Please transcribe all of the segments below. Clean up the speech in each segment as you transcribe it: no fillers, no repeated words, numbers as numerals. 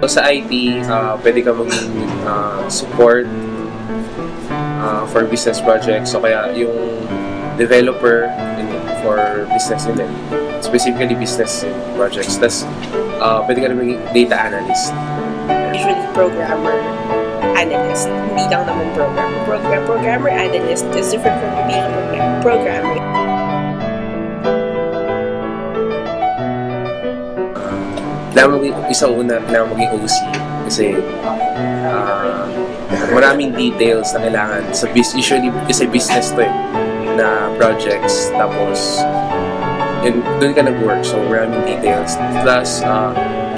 Sa IT, pwede ka maging support for business projects. So kaya yung developer for business nila, specifically business projects. Tapos pwede ka rin maging data analyst. Usually programmer, analyst. Hindi lang naman programmer, analyst is different from being a programmer. Kailangan maging OC kasi maraming details na kailangan sa usually kasi business to na projects, tapos doon ka nag-work, so maraming details, plus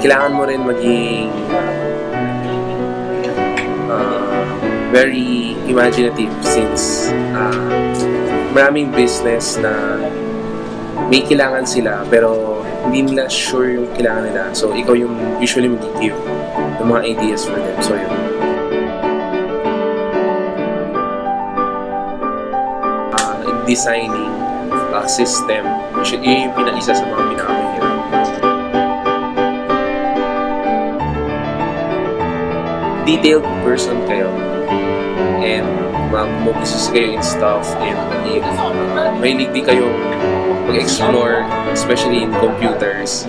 kailangan mo rin maging very imaginative since maraming business na may kailangan sila pero hindi nila sure yung kailangan nila. So, ikaw yung usually mag-give ng mga ideas for them. So, yun. Designing system, yun yung isa sa mga pinakamahirap. Detailed person kayo and mag-focus kayo in stuff and mahilig din kayo mag-explore, especially in computers.